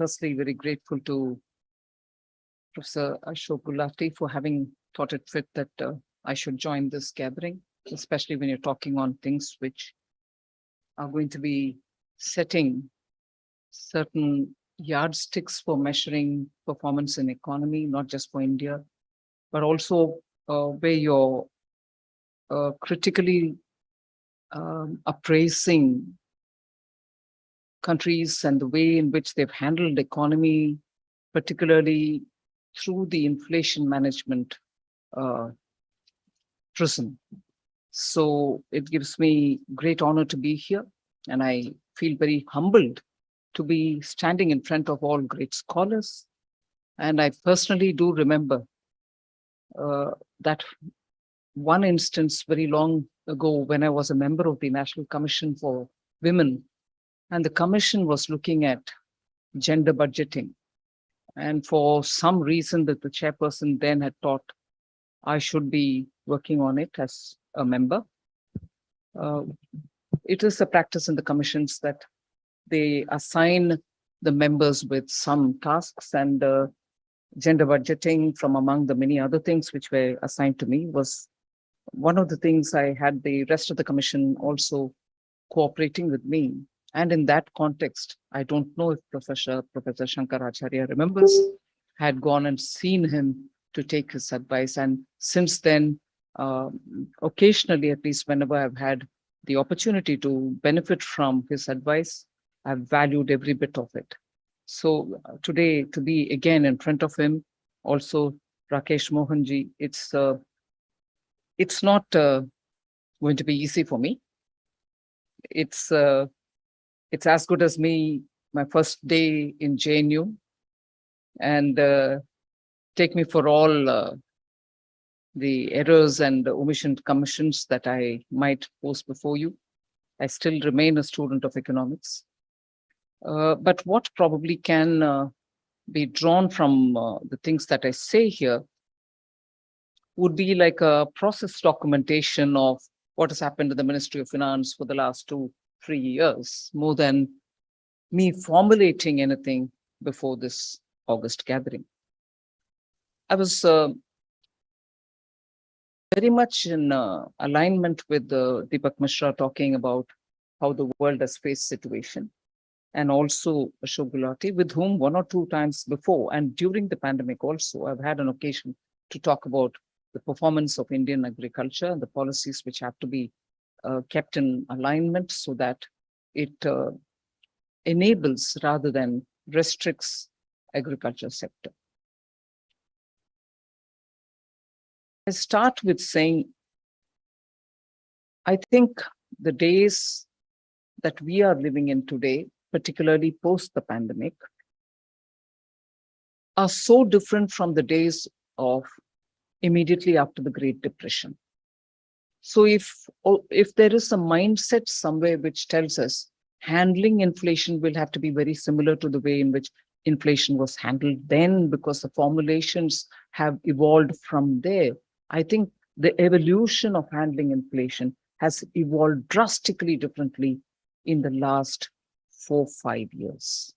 firstly very grateful to Professor Ashok Gulati for having thought it fit that I should join this gathering, especially when you're talking on things which are going to be setting certain yardsticks for measuring performance in economy, not just for India, but also where you're critically appraising countries and the way in which they've handled the economy, particularly through the inflation management prism. So it gives me great honor to be here, and I feel very humbled to be standing in front of all great scholars. And I personally do remember that one instance very long ago when I was a member of the National Commission for Women, and the commission was looking at gender budgeting. And for some reason that the chairperson then had thought I should be working on it as a member. It is a practice in the commissions that they assign the members with some tasks, and gender budgeting, from among the many other things which were assigned to me, was one of the things. I had the rest of the commission also cooperating with me. And in that context, I don't know if Professor Shankaracharya remembers, had gone and seen him to take his advice. And since then, occasionally, at least whenever I've had the opportunity to benefit from his advice, I've valued every bit of it. So today, to be again in front of him, also Rakesh Mohanji, it's not going to be easy for me. It's as good as me, my first day in JNU, and take me for all the errors and omission commissions that I might post before you. I still remain a student of economics. But what probably can be drawn from the things that I say here would be like a process documentation of what has happened in the Ministry of Finance for the last 2-3 years, more than me formulating anything before this August gathering. I was very much in alignment with Deepak Mishra talking about how the world has faced situation, and also Ashok Gulati, with whom 1 or 2 times before and during the pandemic also, I've had an occasion to talk about the performance of Indian agriculture and the policies which have to be kept in alignment so that it enables rather than restricts agriculture sector. I start with saying, I think the days that we are living in today, particularly post the pandemic, are so different from the days of immediately after the Great Depression. So if there is a mindset somewhere which tells us handling inflation will have to be very similar to the way in which inflation was handled then, because the formulations have evolved from there, I think the evolution of handling inflation has evolved drastically differently in the last 4-5 years.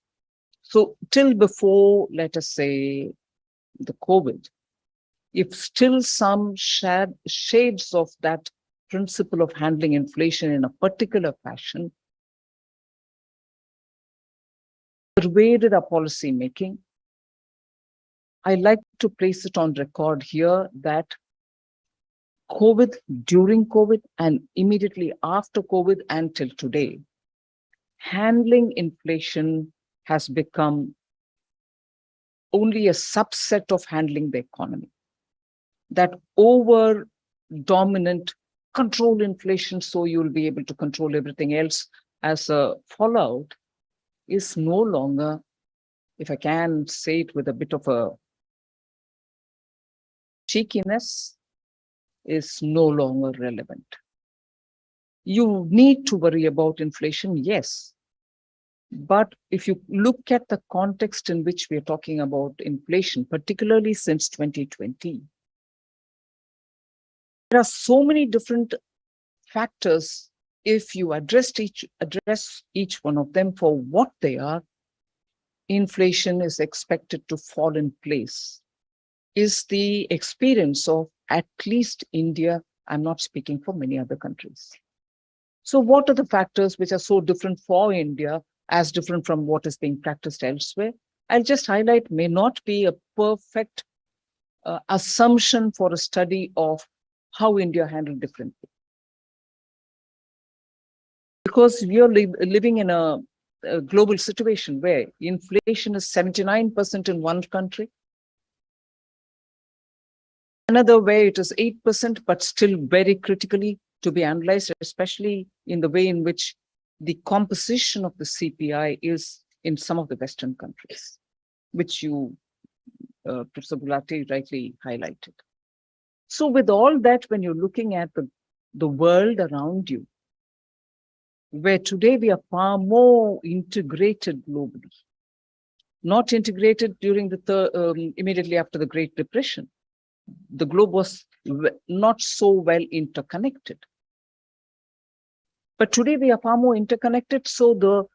So till before, let us say, the COVID, if still some shades of that principle of handling inflation in a particular fashion pervaded our policy making, I like to place it on record here that COVID, during COVID, and immediately after COVID until today, handling inflation has become only a subset of handling the economy. That over dominant control inflation so you'll be able to control everything else as a fallout is no longer, if I can say it with a bit of a cheekiness, is no longer relevant. You need to worry about inflation, yes. But if you look at the context in which we are talking about inflation, particularly since 2020, there are so many different factors. If you address each one of them for what they are, inflation is expected to fall in place is the experience of at least India. I'm not speaking for many other countries. So what are the factors which are so different for India, as different from what is being practiced elsewhere? I'll just highlight, may not be a perfect assumption for a study of how India handled differently. Because we are living in a global situation where inflation is 79% in one country, another where it is 8%, but still very critically to be analyzed, especially in the way in which the composition of the CPI is in some of the Western countries, which you, Professor Gulati, rightly highlighted. So with all that, when you're looking at the world around you, where today we are far more integrated globally, not integrated during the immediately after the Great Depression. The globe was not so well interconnected. But today we are far more interconnected. So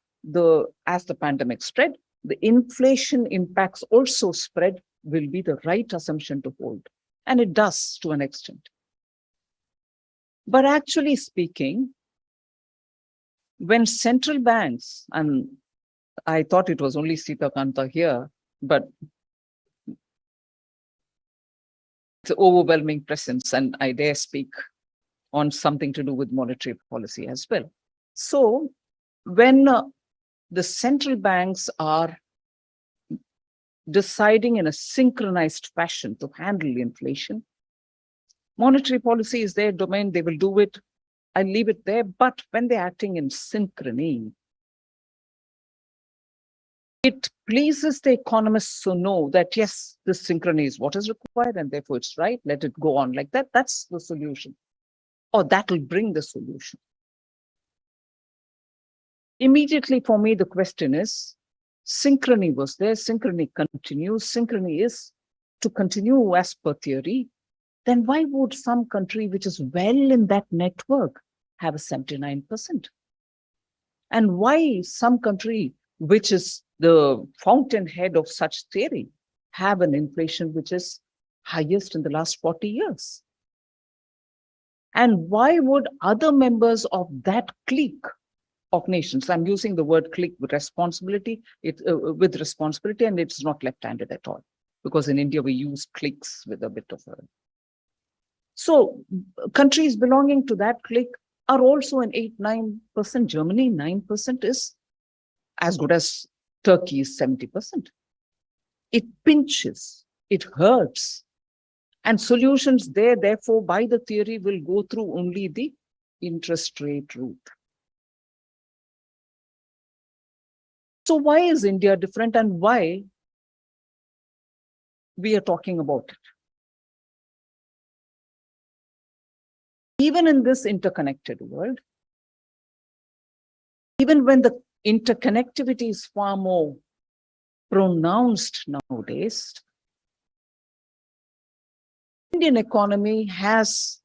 as the pandemic spread, the inflation impacts also spread will be the right assumption to hold. And it does to an extent. But actually speaking, when central banks, and I thought it was only Sita Kanta here, but it's an overwhelming presence, and I dare speak on something to do with monetary policy as well. So when the central banks are deciding in a synchronized fashion to handle inflation, monetary policy is their domain, they will do it. I leave it there. But when they're acting in synchrony, it pleases the economists to know that, yes, this synchrony is what is required and therefore it's right. Let it go on like that. That's the solution, or that will bring the solution. Immediately for me, the question is, synchrony was there, synchrony continues, synchrony is to continue as per theory. Then why would some country which is well in that network have a 79%? And why some country which is the fountainhead of such theory have an inflation which is highest in the last 40 years? And why would other members of that clique of nations, I'm using the word clique with responsibility, with responsibility, and it's not left-handed at all, because in India we use cliques with a bit of a... So countries belonging to that clique are also in 8-9%. Germany, 9% is as good as Turkey's 70%. It pinches, it hurts. And solutions there, therefore, by the theory, will go through only the interest rate route. So why is India different, and why we are talking about it? Even in this interconnected world, even when the interconnectivity is far more pronounced nowadays, Indian economy has,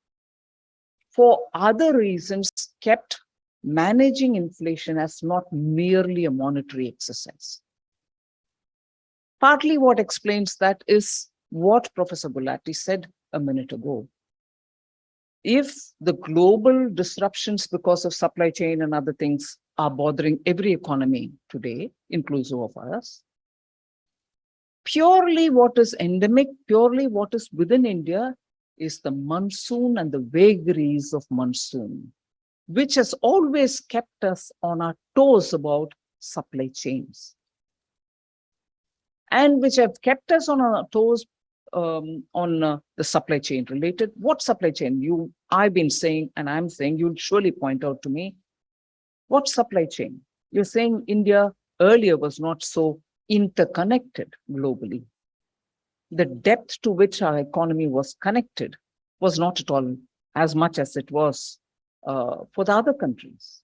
for other reasons, kept managing inflation as not merely a monetary exercise. Partly what explains that is what Professor Gulati said a minute ago. If the global disruptions because of supply chain and other things are bothering every economy today, inclusive of us, purely what is endemic, purely what is within India is the monsoon and the vagaries of monsoon, which has always kept us on our toes about supply chains, and which have kept us on our toes on the supply chain related. What supply chain? I've been saying, and I'm saying, you'll surely point out to me, what supply chain? You're saying India earlier was not so interconnected globally. The depth to which our economy was connected was not at all as much as it was for the other countries.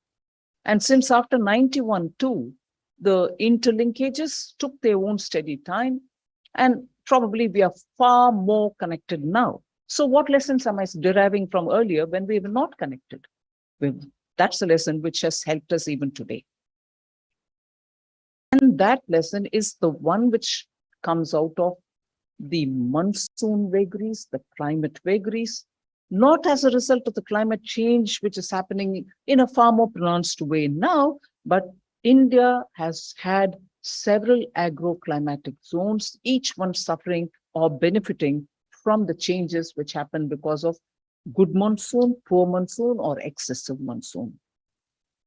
And since after 91 too, the interlinkages took their own steady time, and probably we are far more connected now. So what lessons am I deriving from earlier when we were not connected? That's the lesson which has helped us even today. And that lesson is the one which comes out of the monsoon vagaries, the climate vagaries, not as a result of the climate change, which is happening in a far more pronounced way now, but India has had several agroclimatic zones, each one suffering or benefiting from the changes which happen because of good monsoon, poor monsoon, or excessive monsoon.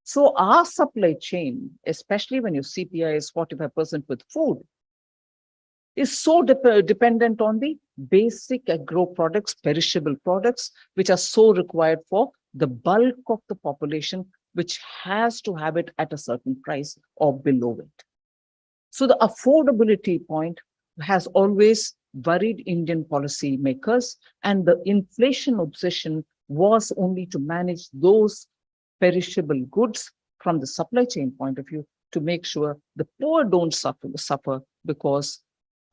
So our supply chain, especially when your CPI is 45% with food, is so dependent on the basic agro products, perishable products, which are so required for the bulk of the population, which has to have it at a certain price or below it. So the affordability point has always worried Indian policy makers, and the inflation obsession was only to manage those perishable goods from the supply chain point of view to make sure the poor don't suffer because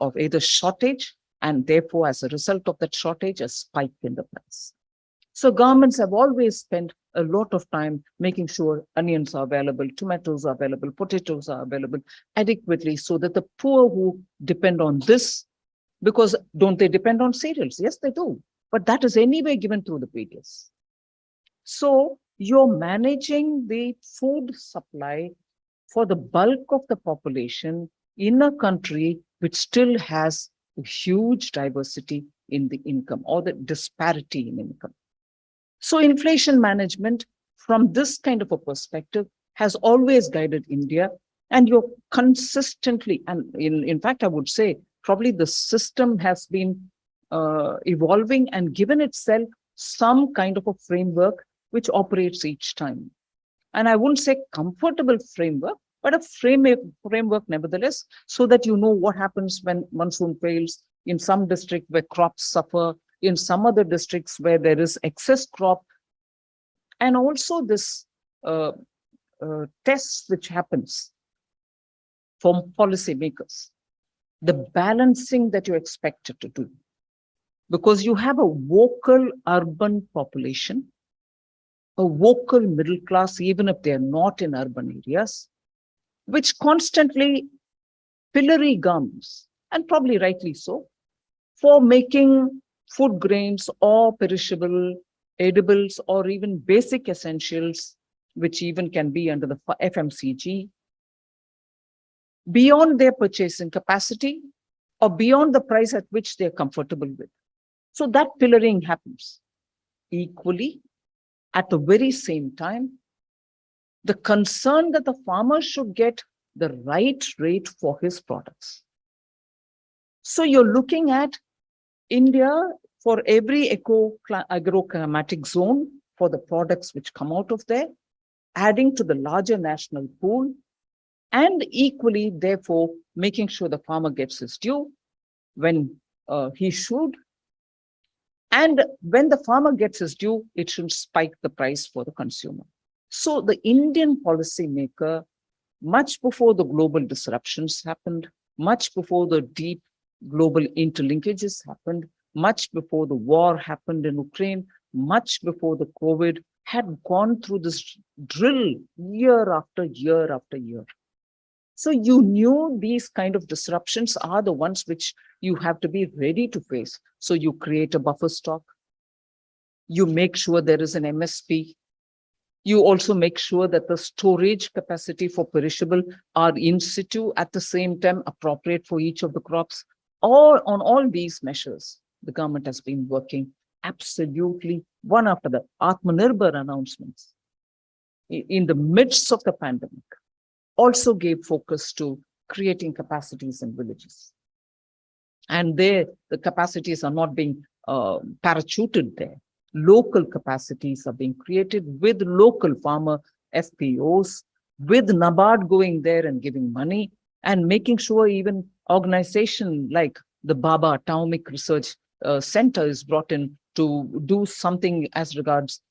of either shortage, and therefore, as a result of that shortage, a spike in the price. So governments have always spent a lot of time making sure onions are available, tomatoes are available, potatoes are available adequately, so that the poor who depend on this, because don't they depend on cereals? Yes, they do. But that is anyway given through the PDS. So you're managing the food supply for the bulk of the population in a country which still has a huge diversity in the income or the disparity in income. So inflation management from this kind of a perspective has always guided India, and you're consistently, and in fact, I would say probably the system has been evolving and given itself some kind of a framework which operates each time. And I wouldn't say comfortable framework, but a framework nevertheless, so that you know what happens when monsoon fails in some district where crops suffer, in some other districts where there is excess crop, and also this test which happens from policymakers, the balancing that you're expected to do, because you have a vocal urban population, a vocal middle class, even if they're not in urban areas, which constantly pillory gums, and probably rightly so, for making food grains or perishable edibles or even basic essentials, which even can be under the FMCG, beyond their purchasing capacity or beyond the price at which they're comfortable with. So that pillaring happens. Equally, at the very same time, the concern that the farmer should get the right rate for his products. So you're looking at India for every agroclimatic zone for the products which come out of there, adding to the larger national pool, and equally, therefore, making sure the farmer gets his due when he should. And when the farmer gets his due, it shouldn't spike the price for the consumer. So the Indian policymaker, much before the global disruptions happened, much before the deep global interlinkages happened, much before the war happened in Ukraine, much before the COVID, had gone through this drill year after year after year. So you knew these kind of disruptions are the ones which you have to be ready to face. So you create a buffer stock. You make sure there is an MSP. You also make sure that the storage capacity for perishable are in situ at the same time appropriate for each of the crops. On all these measures, the government has been working absolutely one after the Atmanirbhar announcements in the midst of the pandemic. Also gave focus to creating capacities in villages. And there, the capacities are not being parachuted there. Local capacities are being created with local farmer FPOs, with NABARD going there and giving money, and making sure even organization like the Baba Taming Research Center is brought in to do something as regards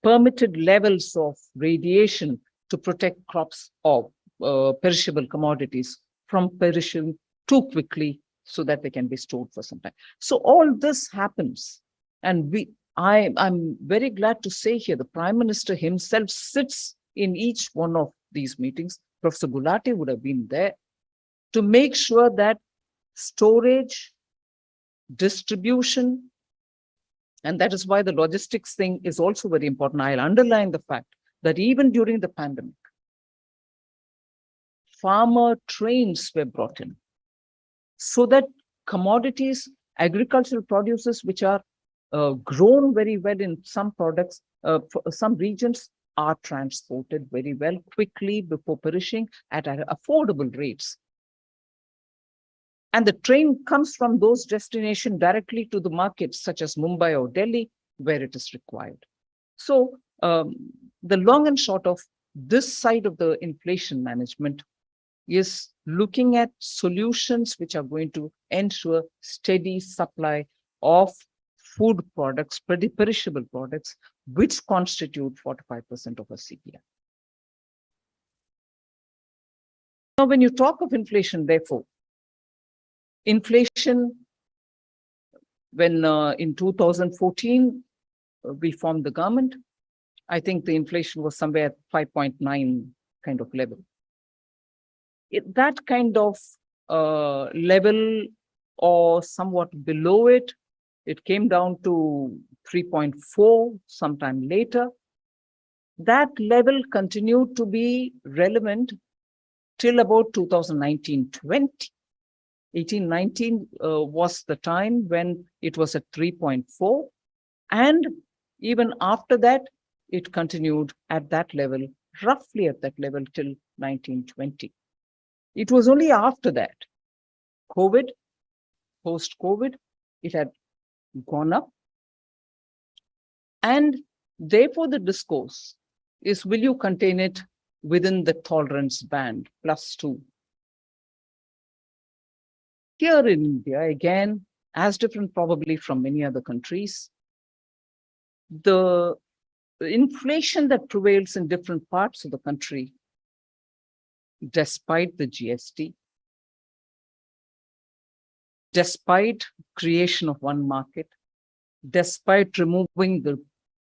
permitted levels of radiation to protect crops or perishable commodities from perishing too quickly so that they can be stored for some time. So all this happens. And I'm very glad to say here, the Prime Minister himself sits in each one of these meetings. Professor Gulati would have been there to make sure that storage, distribution, and that is why the logistics thing is also very important. I'll underline the fact that even during the pandemic, farmer trains were brought in so that commodities, agricultural produces, which are grown very well in some products, some regions, are transported very well quickly before perishing at affordable rates. And the train comes from those destinations directly to the markets, such as Mumbai or Delhi, where it is required. So the long and short of this side of the inflation management is looking at solutions which are going to ensure steady supply of food products, perishable products, which constitute 45% of our CPI. Now, when you talk of inflation, therefore, inflation, when in 2014, we formed the government, I think the inflation was somewhere at 5.9 kind of level. That kind of level or somewhat below it, it came down to 3.4 sometime later. That level continued to be relevant till about 2019-20. 18-19 was the time when it was at 3.4. And even after that, it continued at that level, roughly at that level till 19-20. It was only after that, COVID, post-COVID, it had gone up. And therefore, the discourse is, will you contain it within the tolerance band, +2? Here in India, again, as different probably from many other countries, the inflation that prevails in different parts of the country, despite the GST, despite creation of one market, despite removing the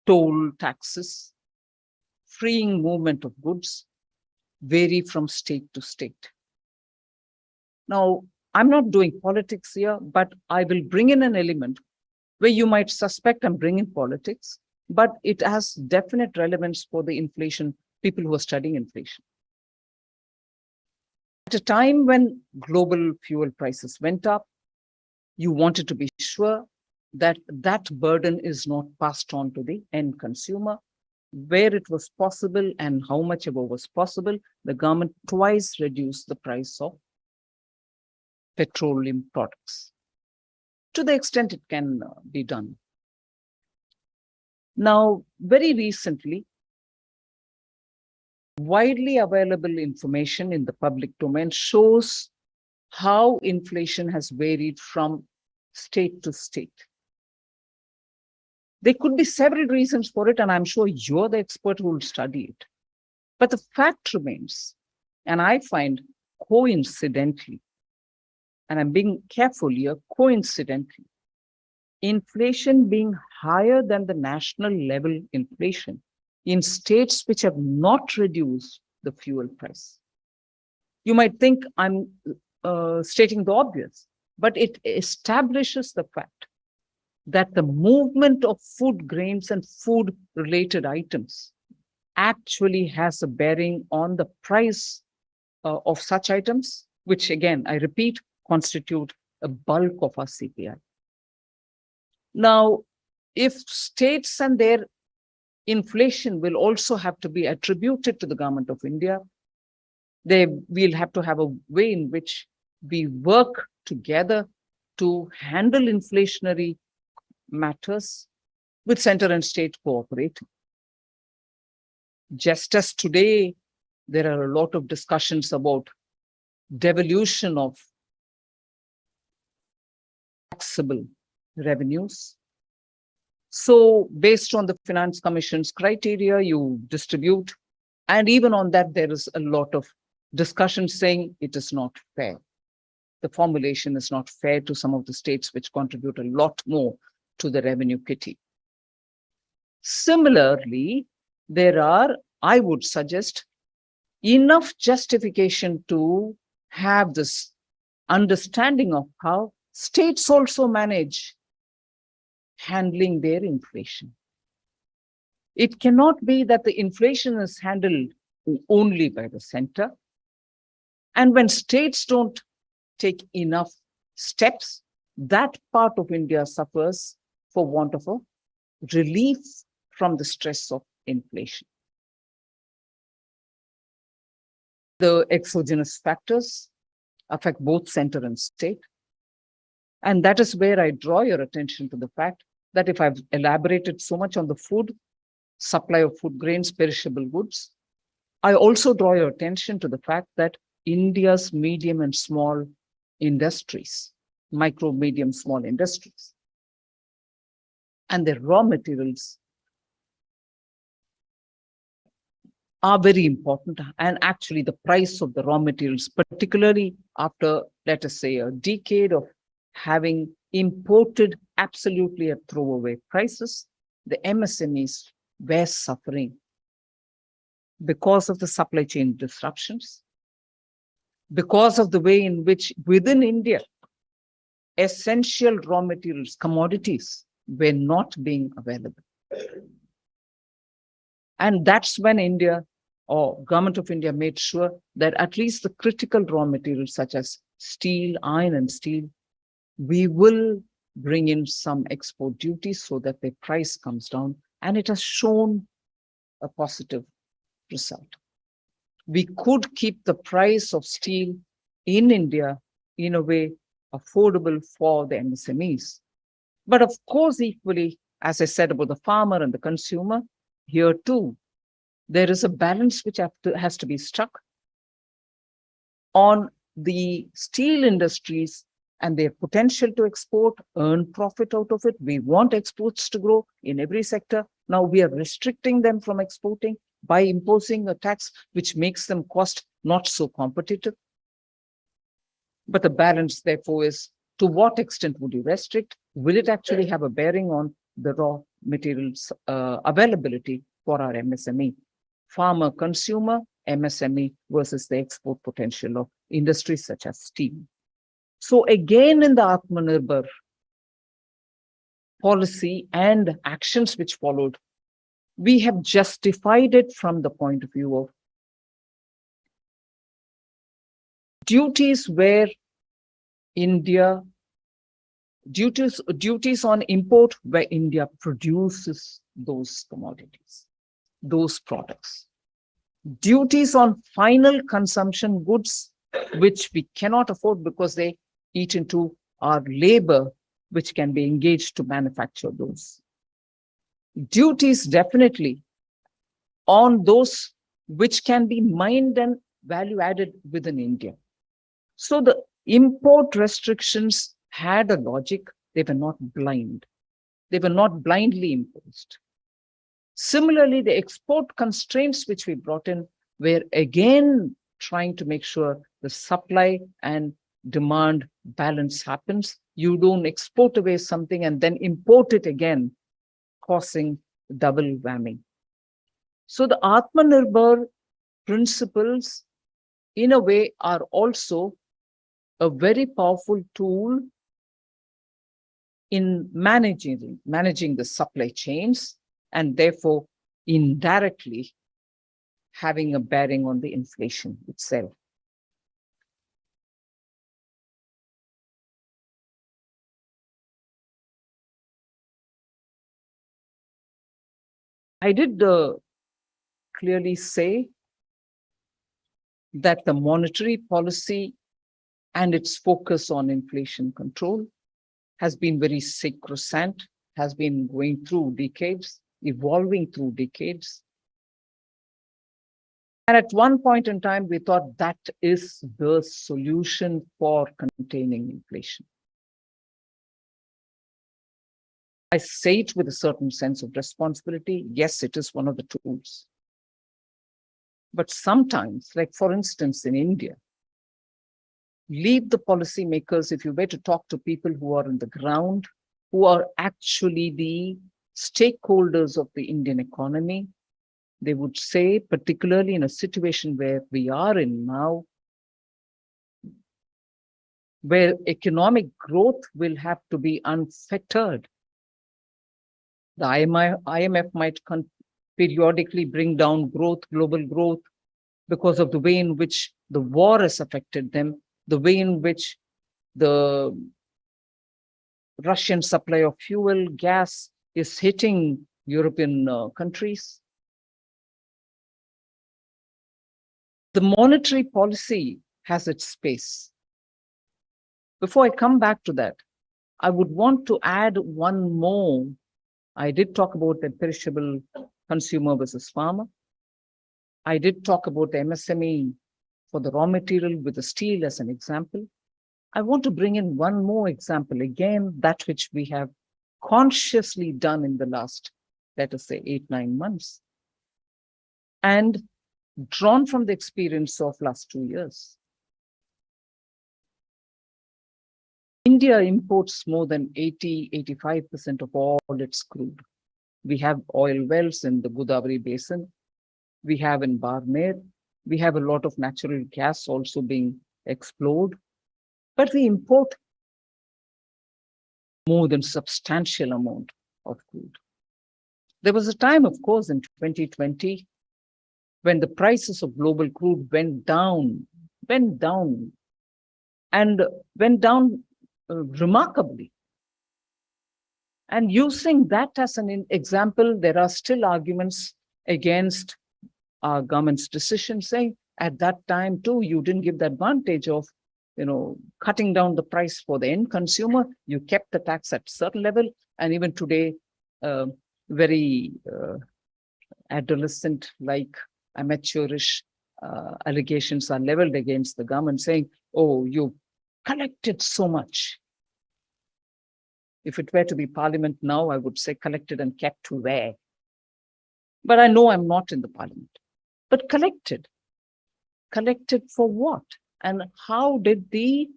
toll taxes, freeing movement of goods, vary from state to state. Now, I'm not doing politics here, but I will bring in an element where you might suspect I'm bringing politics, but it has definite relevance for the inflation, people who are studying inflation. At a time when global fuel prices went up, you wanted to be sure that that burden is not passed on to the end consumer. Where it was possible and how much ever was possible, the government twice reduced the price of petroleum products to the extent it can be done. Now, very recently, widely available information in the public domain shows how inflation has varied from state to state. There could be several reasons for it, and I'm sure you're the expert who will study it. But the fact remains, and I find coincidentally, and I'm being careful here, coincidentally, inflation being higher than the national level inflation in states which have not reduced the fuel price. You might think I'm stating the obvious, but it establishes the fact that the movement of food grains and food related items actually has a bearing on the price of such items, which again, I repeat, constitute a bulk of our CPI. Now, if states and their inflation will also have to be attributed to the government of India, we'll have to have a way in which we work together to handle inflationary matters with center and state cooperating. Just as today, there are a lot of discussions about devolution of taxable revenues. So based on the Finance Commission's criteria, you distribute. And even on that, there is a lot of discussion saying it is not fair. The formulation is not fair to some of the states which contribute a lot more to the revenue kitty. Similarly, there are I would suggest enough justification to have this understanding of how states also manage handling their inflation. It cannot be that the inflation is handled only by the center. And when states don't take enough steps, that part of India suffers for want of a relief from the stress of inflation. The exogenous factors affect both center and state. And that is where I draw your attention to the fact that if I've elaborated so much on the food, supply of food grains, perishable goods, I also draw your attention to the fact that India's medium and small industries, micro, medium, small industries, and their raw materials are very important. And actually the price of the raw materials, particularly after, let us say, a decade of having imported absolutely at throwaway prices, the MSMEs were suffering because of the supply chain disruptions, because of the way in which within India, essential raw materials, commodities were not being available. And that's when India or government of India made sure that at least the critical raw materials such as steel, iron and steel, we will bring in some export duties so that the price comes down. And it has shown a positive result. We could keep the price of steel in India in a way affordable for the MSMEs. But of course, equally, as I said about the farmer and the consumer, here too, there is a balance which has to be struck on the steel industries and their potential to export, earn profit out of it. We want exports to grow in every sector. Now we are restricting them from exporting by imposing a tax which makes them cost not so competitive. But the balance, therefore, is to what extent would you restrict? Will it actually have a bearing on the raw materials availability for our MSME? Farmer, consumer, MSME versus the export potential of industries such as steel. So again, in the Atmanirbhar policy and actions which followed, we have justified it from the point of view of duties where India, duties on import where India produces those commodities, those products. Duties on final consumption goods, which we cannot afford because they eat into our labor, which can be engaged to manufacture those. Duties definitely on those which can be mined and value added within India. So the import restrictions had a logic. They were not blind. They were not blindly imposed. Similarly, the export constraints which we brought in were again trying to make sure the supply and demand balance happens. You don't export away something and then import it again, causing double whammy. So the Atmanirbhar principles, in a way, are also a very powerful tool in managing the supply chains, and therefore indirectly having a bearing on the inflation itself. I did clearly say that the monetary policy and its focus on inflation control has been very sacrosanct, has been going through decades, evolving through decades. And at one point in time, we thought that is the solution for containing inflation. I say it with a certain sense of responsibility. Yes, it is one of the tools. But sometimes, like for instance, in India, leave the policymakers, if you were to talk to people who are on the ground, who are actually the stakeholders of the Indian economy, they would say, particularly in a situation where we are in now, where economic growth will have to be unfettered. The IMF might periodically bring down growth, global growth, because of the way in which the war has affected them, the way in which the Russian supply of fuel, gas is hitting European countries. The monetary policy has its space. Before I come back to that, I would want to add one more. I did talk about the perishable consumer versus farmer. I did talk about the MSME for the raw material with the steel as an example. I want to bring in one more example, again, that which we have consciously done in the last, let us say, 8-9 months, and drawn from the experience of last 2 years. India imports more than 80-85% of all its crude. We have oil wells in the Godavari basin. We have in Barmer. We have a lot of natural gas also being explored. But we import more than substantial amount of crude. There was a time, of course, in 2020, when the prices of global crude went down remarkably. And using that as an example, there are still arguments against our government's decision, saying at that time too, you didn't give the advantage of cutting down the price for the end consumer. You kept the tax at a certain level. And even today, very adolescent-like, amateurish allegations are leveled against the government, saying, oh, you collected so much. If it were to be parliament now, I would say collected and kept to where? But I know I'm not in the parliament. But collected. Collected for what? And how did the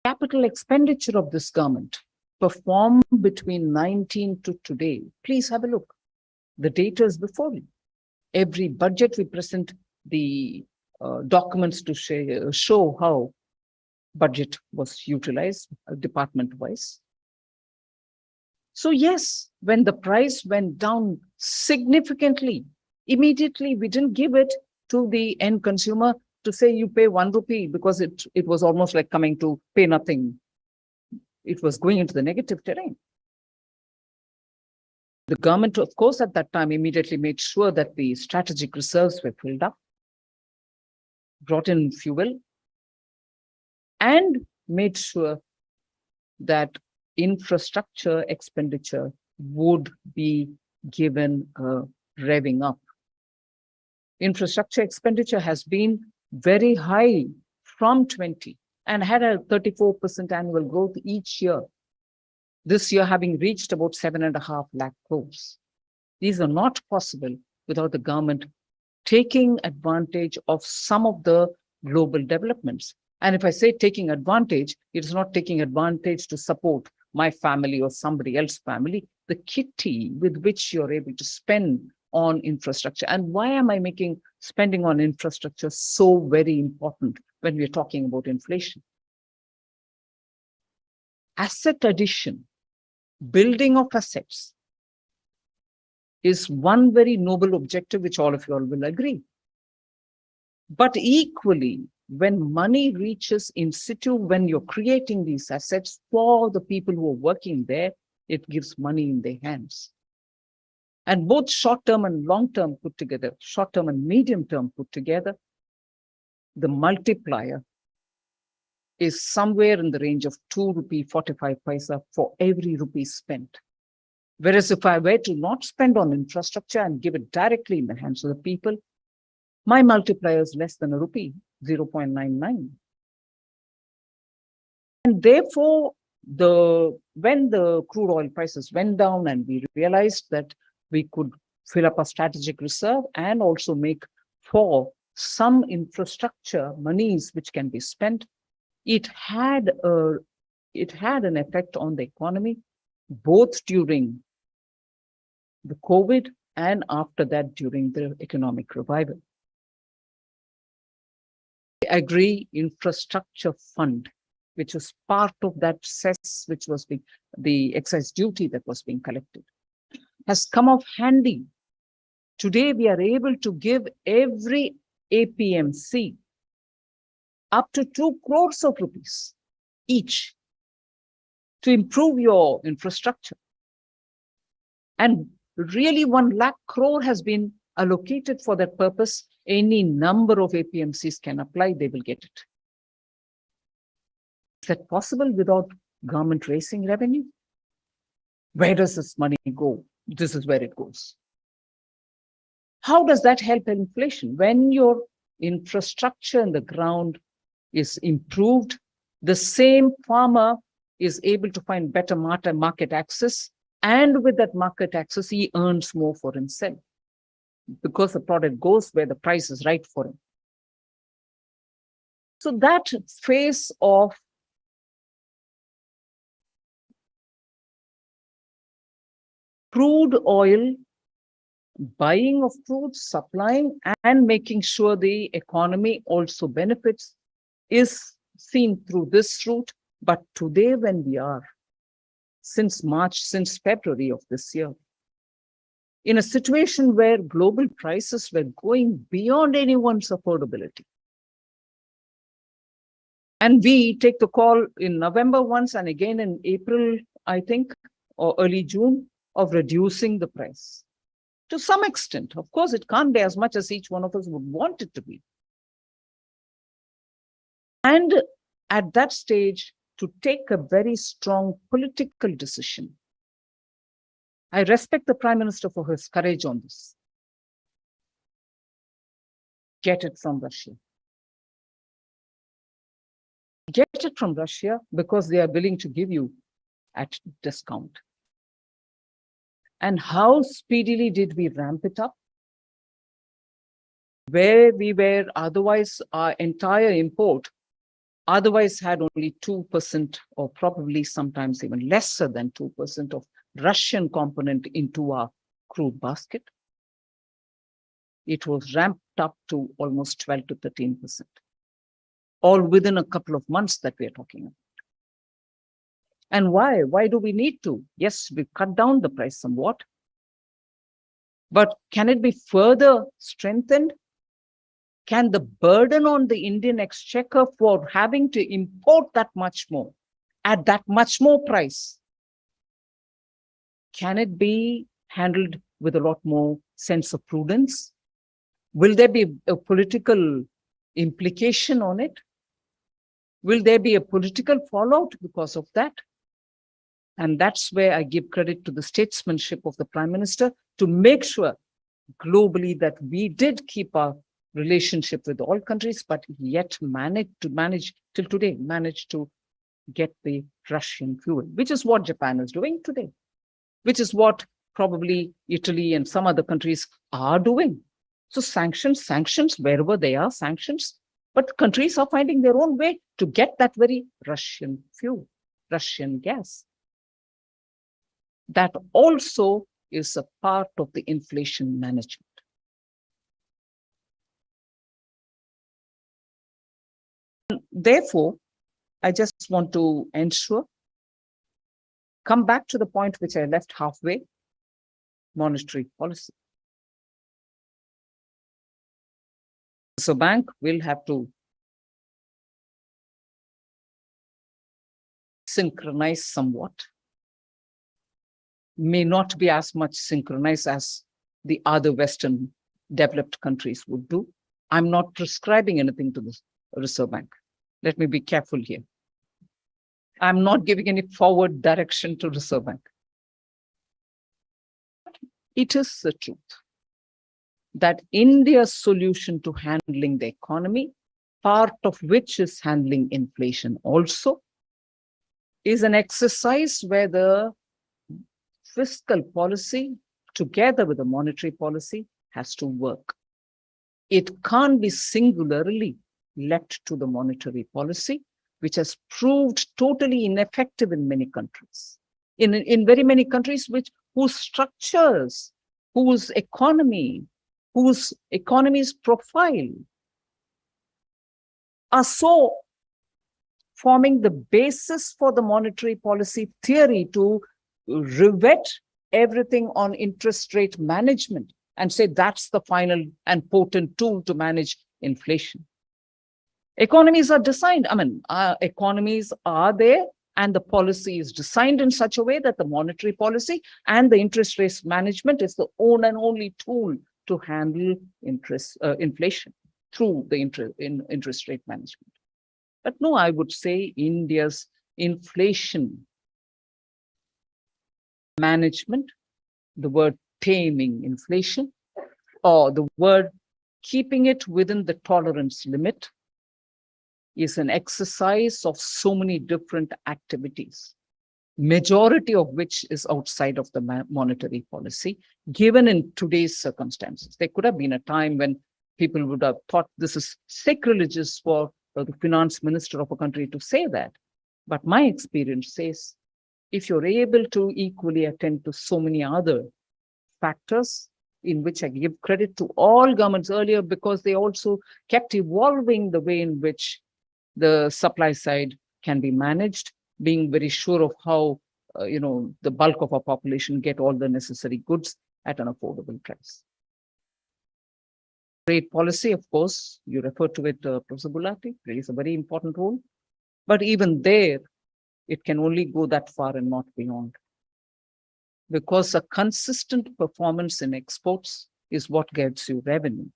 capital expenditure of this government perform between 19 to today? Please have a look. The data is before you. Every budget we present the documents to show how budget was utilized department-wise. So yes, when the price went down significantly, immediately we didn't give it to the end consumer to say you pay 1 rupee, because it was almost like coming to pay nothing. It was going into the negative terrain. The government, of course, at that time immediately made sure that the strategic reserves were filled up, brought in fuel, and made sure that infrastructure expenditure would be given a revving up. Infrastructure expenditure has been very high from 20 and had a 34% annual growth each year. This year having reached about 7.5 lakh crores. These are not possible without the government taking advantage of some of the global developments. And if I say taking advantage, it's not taking advantage to support my family or somebody else's family, the kitty with which you're able to spend on infrastructure. And why am I making spending on infrastructure so very important when we're talking about inflation? Asset addition, building of assets is one very noble objective, which all of you all will agree. But equally, when money reaches in situ, when you're creating these assets for the people who are working there, it gives money in their hands. And both short-term and long-term put together, short-term and medium-term put together, the multiplier is somewhere in the range of 2.45 rupees for every rupee spent. Whereas if I were to not spend on infrastructure and give it directly in the hands of the people, my multiplier is less than a rupee, 0.99. And therefore, when the crude oil prices went down and we realized that we could fill up a strategic reserve and also make for some infrastructure monies which can be spent, it had an effect on the economy, both during the COVID, and after that during the economic revival. I agree, infrastructure fund, which was part of that cess, which was the excise duty that was being collected, has come off handy. Today, we are able to give every APMC up to 2 crores of rupees each to improve your infrastructure. And really 1 lakh crore has been allocated for that purpose. Any number of APMCs can apply, they will get it. Is that possible without government raising revenue? Where does this money go? This is where it goes. How does that help inflation? When your infrastructure in the ground is improved, the same farmer is able to find better market access, and with that market access, he earns more for himself because the product goes where the price is right for him. So that phase of crude oil, buying of crude, supplying, and making sure the economy also benefits is seen through this route. But today, when we are, since February of this year, in a situation where global prices were going beyond anyone's affordability, and we take the call in November once and again in April, I think, or early June, of reducing the price. To some extent, of course, it can't be as much as each one of us would want it to be. And at that stage, to take a very strong political decision. I respect the Prime Minister for his courage on this. Get it from Russia. Get it from Russia because they are willing to give you at discount. And how speedily did we ramp it up? Where we were otherwise, our entire import otherwise had only 2% or probably sometimes even lesser than 2% of Russian component into our crude basket. It was ramped up to almost 12 to 13%, all within a couple of months that we are talking about. And why? Why do we need to? Yes, we cut down the price somewhat, but can it be further strengthened? Can the burden on the Indian exchequer for having to import that much more at that much more price, can it be handled with a lot more sense of prudence? Will there be a political implication on it? Will there be a political fallout because of that? And that's where I give credit to the statesmanship of the Prime Minister to make sure globally that we did keep our relationship with all countries, but yet managed till today, managed to get the Russian fuel, which is what Japan is doing today, which is what probably Italy and some other countries are doing. So sanctions, wherever they are, sanctions, but countries are finding their own way to get that very Russian fuel, Russian gas. That also is a part of the inflation management. Therefore, I just want to ensure, come back to the point which I left halfway, monetary policy. So bank will have to synchronize somewhat. May not be as much synchronized as the other Western developed countries would do. I'm not prescribing anything to the Reserve Bank. Let me be careful here. I'm not giving any forward direction to Reserve Bank. It is the truth that India's solution to handling the economy, part of which is handling inflation also, is an exercise where the fiscal policy, together with the monetary policy, has to work. It can't be singularly left to the monetary policy, which has proved totally ineffective in many countries. In very many countries which whose structures, whose economy's profile are so forming the basis for the monetary policy theory to rivet everything on interest rate management and say that's the final and potent tool to manage inflation. Economies are designed, economies are there, and the policy is designed in such a way that the monetary policy and the interest rate management is the only and only tool to handle inflation through the interest rate management. But no, I would say India's inflation management, the word taming inflation, or the word keeping it within the tolerance limit, is an exercise of so many different activities, majority of which is outside of the monetary policy, given in today's circumstances. There could have been a time when people would have thought this is sacrilegious for the finance minister of a country to say that. But my experience says, if you're able to equally attend to so many other factors, in which I give credit to all governments earlier, because they also kept evolving the way in which the supply side can be managed, being very sure of how the bulk of our population get all the necessary goods at an affordable price. Trade policy, of course, you referred to it, Professor Gulati, plays a very important role. But even there, it can only go that far and not beyond. Because a consistent performance in exports is what gets you revenue.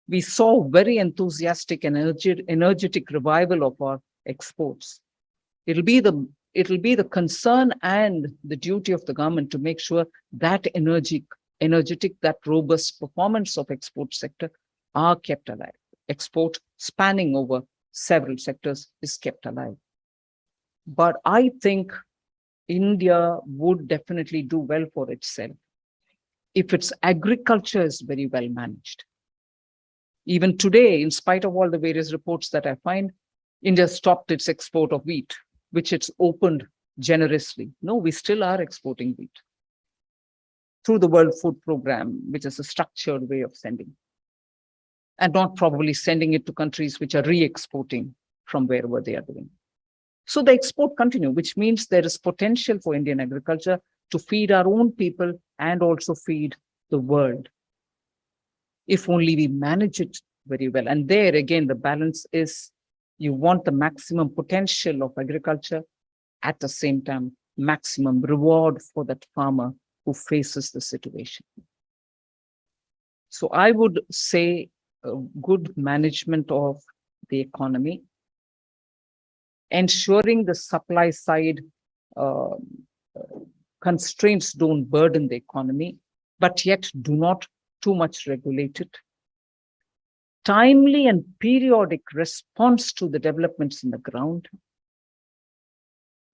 We saw very enthusiastic and energetic revival of our exports. It'll be the concern and the duty of the government to make sure that energetic, that robust performance of export sector are kept alive. Export spanning over several sectors is kept alive. But I think India would definitely do well for itself if its agriculture is very well managed. Even today, in spite of all the various reports that I find, India stopped its export of wheat, which it's opened generously. No, we still are exporting wheat through the World Food Program, which is a structured way of sending, and not probably sending it to countries which are re-exporting from wherever they are doing. So the export continue, which means there is potential for Indian agriculture to feed our own people and also feed the world, if only we manage it very well. And there again, the balance is you want the maximum potential of agriculture, at the same time, maximum reward for that farmer who faces the situation. So I would say good management of the economy, ensuring the supply side constraints don't burden the economy, but yet do not too much regulate it. Timely and periodic response to the developments in the ground.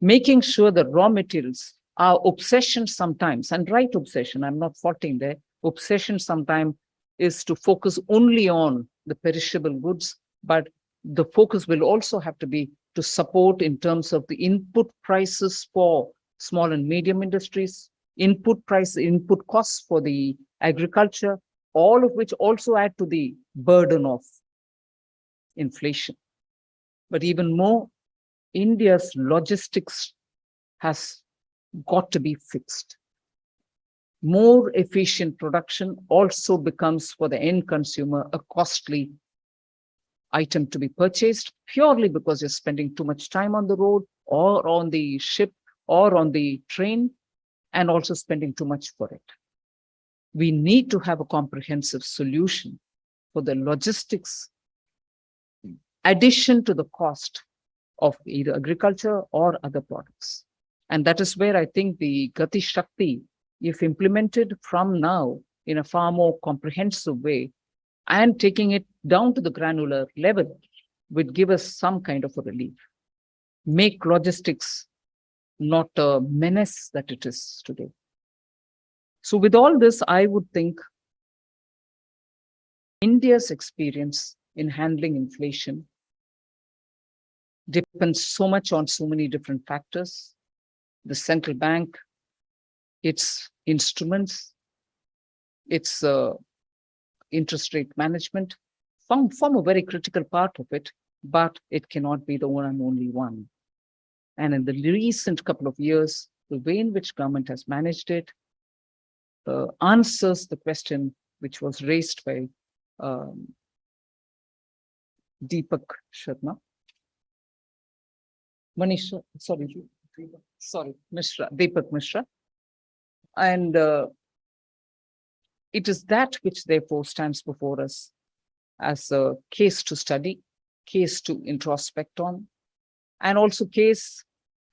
Making sure the raw materials, our obsession sometimes, and right obsession, I'm not faulting there, obsession sometimes is to focus only on the perishable goods, but the focus will also have to be to support in terms of the input prices for small and medium industries, input costs for the agriculture, all of which also add to the burden of inflation. But even more, India's logistics has got to be fixed. More efficient production also becomes for the end consumer a costly item to be purchased, purely because you're spending too much time on the road or on the ship or on the train, and also spending too much for it. We need to have a comprehensive solution for the logistics addition to the cost of either agriculture or other products. And that is where I think the Gati Shakti, if implemented from now in a far more comprehensive way and taking it down to the granular level, would give us some kind of a relief. Make logistics not a menace that it is today. So with all this, I would think India's experience in handling inflation depends so much on so many different factors. The central bank its instruments, its interest rate management form a very critical part of it, but it cannot be the one and only one. And in the recent couple of years, the way in which government has managed it answers the question which was raised by Deepak Sharma. Manisha, Mishra, Deepak Mishra. And it is that which therefore stands before us as a case to study, case to introspect on, and also case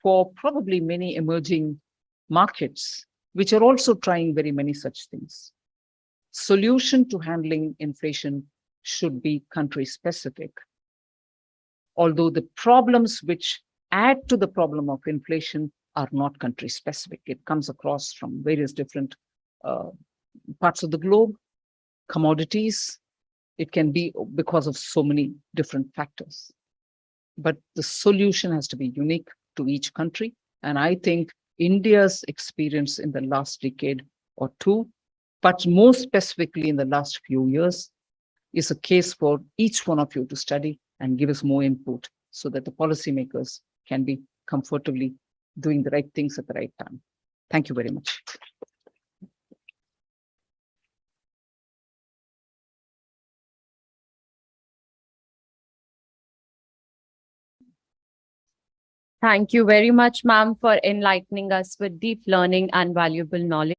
for probably many emerging markets, which are also trying very many such things. Solution to handling inflation should be country specific. Although the problems which add to the problem of inflation are not country specific. It comes across from various different parts of the globe, commodities. It can be because of so many different factors. But the solution has to be unique to each country. And I think India's experience in the last decade or two, but more specifically in the last few years, is a case for each one of you to study and give us more input so that the policymakers can be comfortably doing the right things at the right time. Thank you very much. Thank you very much, ma'am, for enlightening us with deep learning and valuable knowledge.